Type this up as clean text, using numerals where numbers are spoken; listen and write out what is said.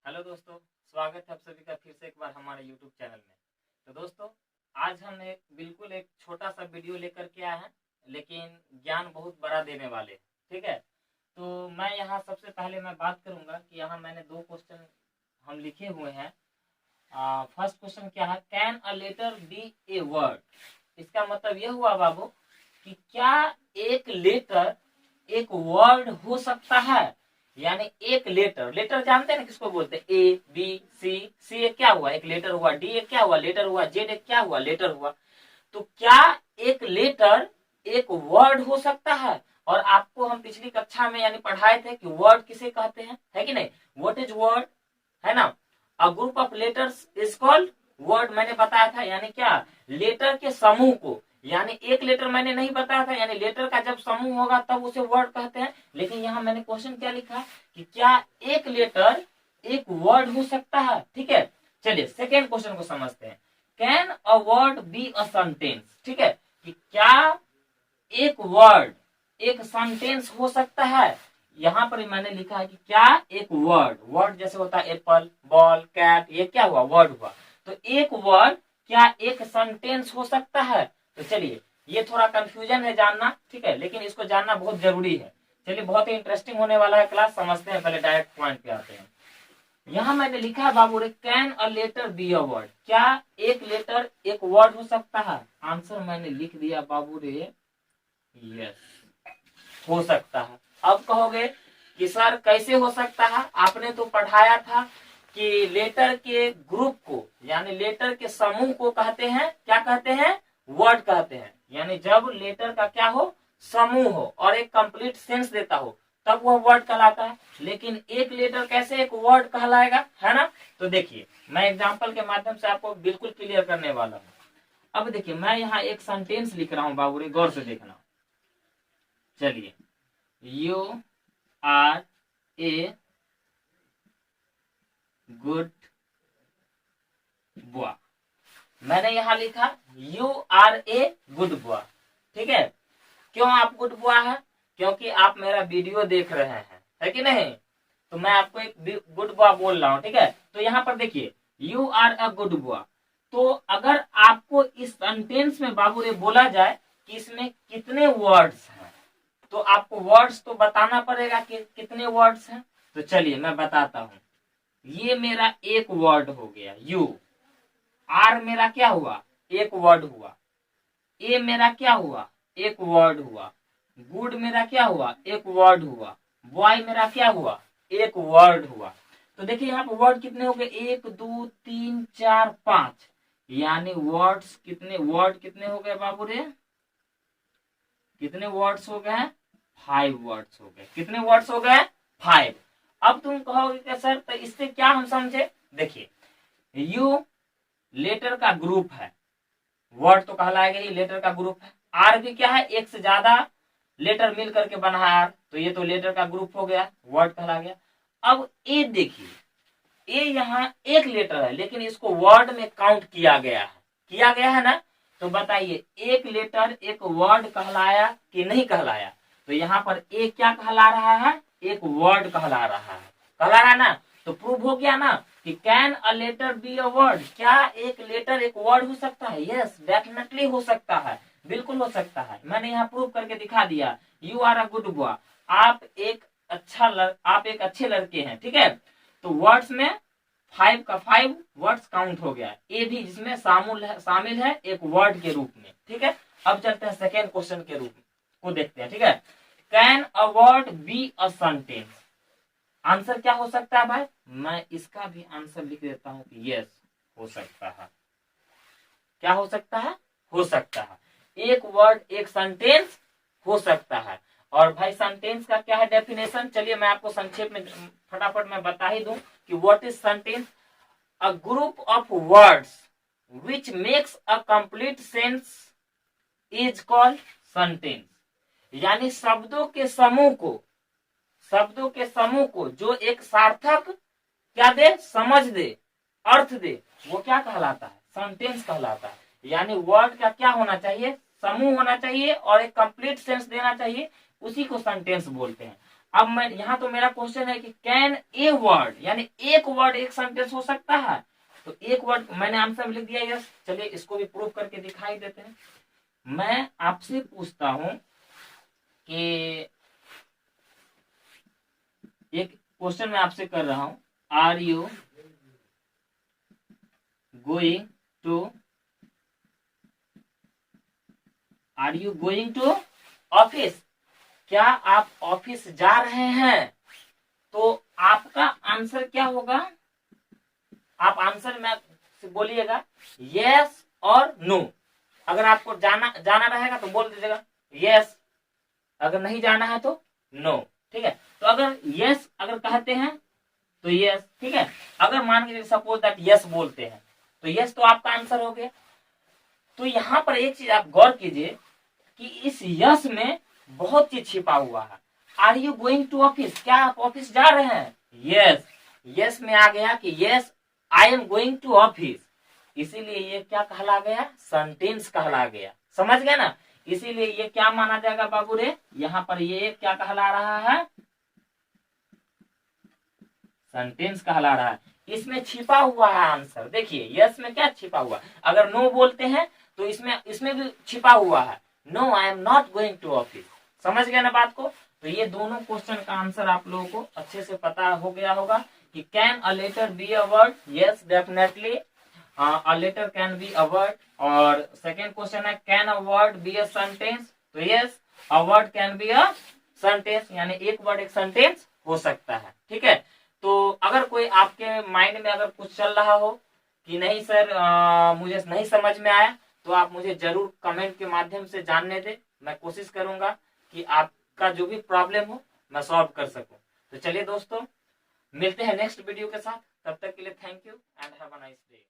Hello दोस्तों, स्वागत है आप सभी का फिर से एक बार हमारे YouTube चैनल में। तो दोस्तों, आज हम बिल्कुल एक छोटा सा वीडियो लेकर के आए हैं, लेकिन ज्ञान बहुत बड़ा देने वाले हैं। ठीक है, तो मैं यहाँ सबसे पहले मैं बात करूँगा कि यहाँ मैंने दो क्वेश्चन हम लिखे हुए हैं। फर्स्ट क्वेश्चन क्या है, can a letter be a word. इसका मतलब यह हुआ बाबू कि क्या एक लेटर एक वर्ड हो सकता है। यानी एक लेटर जानते हैं ना किसको बोलते हैं, ए बी सी। सी एक क्या हुआ, एक लेटर हुआ। डी एक क्या हुआ, लेटर हुआ। जेड एक क्या हुआ, लेटर हुआ। तो क्या एक लेटर एक वर्ड हो सकता है। और आपको हम पिछली कक्षा में यानी पढ़ाए थे कि वर्ड किसे कहते हैं, है कि नहीं। व्हाट इज वर्ड, है ना। A group of letters is called word, मैंने बताया था। यानी क्या, लेटर के समूह को। यानी एक लेटर मैंने नहीं बताया था, यानी लेटर का जब समूह होगा तब उसे वर्ड कहते हैं। लेकिन यहाँ मैंने क्वेश्चन क्या लिखा कि क्या एक लेटर एक वर्ड हो सकता है। ठीक है, चलिए सेकेंड क्वेश्चन को समझते हैं। Can a word be a sentence. ठीक है, कि क्या एक वर्ड एक सेंटेंस हो सकता है। यहाँ पर मैंने लिखा है कि क्या एक वर्ड जैसे होता है एप्पल, बॉल, कैट, ये क्या हुआ, वर्ड हुआ। तो एक वर्ड क्या एक सेंटेंस हो सकता है। तो चलिए, ये थोड़ा कंफ्यूजन है जानना, ठीक है, लेकिन इसको जानना बहुत जरूरी है। चलिए, बहुत ही इंटरेस्टिंग होने वाला है क्लास, समझते हैं। पहले डायरेक्ट पॉइंट पे आते हैं। यहाँ मैंने लिखा है बाबू रे, can a letter be a word. क्या एक लेटर एक वर्ड हो सकता है। आंसर मैंने लिख दिया बाबू रे, यस, हो सकता है। अब कहोगे कि सर कैसे हो सकता है। आपने तो पढ़ाया था कि लेटर के ग्रुप को यानी लेटर के समूह को कहते हैं, क्या कहते हैं, वर्ड कहते हैं। यानी जब लेटर का क्या हो, समूह हो और एक कंप्लीट सेंस देता हो, तब वह वर्ड कहलाता है। लेकिन एक लेटर कैसे एक वर्ड कहलाएगा, है ना। तो देखिए, मैं एग्जाम्पल के माध्यम से आपको बिल्कुल क्लियर करने वाला हूँ। अब देखिए, मैं यहाँ एक सेंटेंस लिख रहा हूँ बाबू, गौर से देखना। चलिए, you are a good boy. मैंने यहां लिखा you are a good boy. ठीक है, क्यों आप गुड बॉय है, क्योंकि आप मेरा वीडियो देख रहे हैं, है कि नहीं। तो मैं आपको एक गुड बॉय बोल रहा हूं, ठीक है। तो यहाँ पर देखिए, you are a good boy. तो अगर आपको इस सेंटेंस में बाबू रे बोला जाए कि इसमें कितने वर्ड्स हैं, तो आपको वर्ड्स तो बताना पड़ेगा कि कितने वर्ड्स हैं। तो चलिए मैं बताता हूं। ये मेरा एक वर्ड हो गया यू। आर मेरा क्या हुआ, एक वर्ड हुआ। ए मेरा क्या हुआ, एक वर्ड हुआ। गुड मेरा क्या हुआ, एक वर्ड हुआ। बॉय मेरा क्या हुआ, एक वर्ड हुआ। तो देखिए यहाँ पे वर्ड कितने हो गए, 1 2 3 4 5। यानी वर्ड कितने हो गए बाबू रे, कितने वर्ड्स हो गए, 5 वर्ड्स हो गए। कितने वर्ड्स हो गए, 5। अब तुम कहोगे कि सर तो इससे क्या हम समझे। देखिए, यू लेटर का ग्रुप है, वर्ड तो कहलाएगा ही, लेटर का ग्रुप है। आर भी क्या है, एक से ज्यादा लेटर मिल करके बना है आर, तो ये तो लेटर का ग्रुप हो गया, वर्ड कहला गया। अब ए देखिए, ए यहाँ एक लेटर है, लेकिन इसको वर्ड में काउंट किया गया है ना। तो बताइए, एक लेटर एक वर्ड कहलाया कि नहीं कहलाया। तो यहाँ पर ए क्या कहला रहा है, एक वर्ड कहला रहा है, कहला रहा है ना। तो प्रूव हो गया ना कि can a letter be a word. क्या एक लेटर एक वर्ड हो सकता है, यस डेफिनेटली हो सकता है, बिल्कुल हो सकता है। मैंने यहाँ प्रूव करके दिखा दिया। You are a good boy, आप एक अच्छे लड़के हैं, ठीक है। तो वर्ड्स में 5 का 5 वर्ड्स काउंट हो गया। ए भी जिसमें शामिल है एक वर्ड के रूप में, ठीक है। अब चलते हैं सेकेंड क्वेश्चन के रूप को देखते हैं, ठीक है। Can a word be a sentence. Answer क्या हो सकता है भाई, मैं इसका भी आंसर लिख देता हूं कि यस हो सकता है। क्या हो सकता है, हो सकता है। एक वर्ड एक सेंटेंस हो सकता है। और भाई सेंटेंस का क्या है डेफिनेशन, चलिए मैं आपको संक्षेप में फटाफट मैं बता ही दूं कि what is sentence. A group of words which makes a complete sense is called sentence. यानी शब्दों के समूह को जो एक सार्थक क्या दे, समझ दे, अर्थ दे, वो क्या कहलाता है, सेंटेंस कहलाता है। यानी वर्ड का क्या होना चाहिए, समूह होना चाहिए और एक कंप्लीट सेंस देना चाहिए, उसी को सेंटेंस बोलते हैं। अब मैं यहाँ तो मेरा क्वेश्चन है कि कैन ए वर्ड, यानी एक वर्ड एक सेंटेंस हो सकता है, तो एक वर्ड मैंने आंसर में लिख दिया यस। चलिए इसको भी प्रूव करके दिखाई देते हैं। मैं आपसे पूछता हूं कि एक क्वेश्चन मैं आपसे कर रहा हूं, are you going to office, क्या आप ऑफिस जा रहे हैं? तो आपका आंसर क्या होगा? आप आंसर में बोलिएगा यस और नो। अगर आपको जाना रहेगा तो बोल दीजिएगा यस, अगर नहीं जाना है तो नो। ठीक है, तो अगर यस अगर कहते हैं तो यस, ठीक है। अगर मान के सपोज दैट यस बोलते हैं तो यस तो आपका आंसर हो गया। तो यहां पर एक चीज आप गौर कीजिए कि इस यस में बहुत चीज छिपा हुआ है। Are you going to office, क्या आप ऑफिस जा रहे हैं? यस, यस में आ गया कि yes I am going to office, इसीलिए ये क्या कहला गया? सेंटेंस कहला गया। समझ गए ना? इसीलिए ये क्या माना जाएगा बाबू रे? यहाँ पर ये क्या कहला रहा है? सेंटेंस कहला रहा है। इसमें छिपा हुआ है आंसर। देखिए यस में क्या छिपा हुआ, अगर नो बोलते हैं तो इसमें भी छिपा हुआ है no I am not going to office. समझ गए ना बात को? तो ये दोनों क्वेश्चन का आंसर आप लोगों को अच्छे से पता हो गया होगा कि can a letter be a word? Yes definitely a letter can be a word. और सेकेंड क्वेश्चन है can a word be a sentence? तो yes a word can be a sentence, यानी एक वर्ड एक सेंटेंस हो सकता है। ठीक है, तो अगर कोई आपके माइंड में अगर कुछ चल रहा हो कि नहीं सर मुझे नहीं समझ में आया, तो आप मुझे जरूर कमेंट के माध्यम से जानने दें। मैं कोशिश करूंगा कि आपका जो भी प्रॉब्लम हो मैं सॉल्व कर सकूं। तो चलिए दोस्तों, मिलते हैं नेक्स्ट वीडियो के साथ। तब तक के लिए thank you and have a nice day.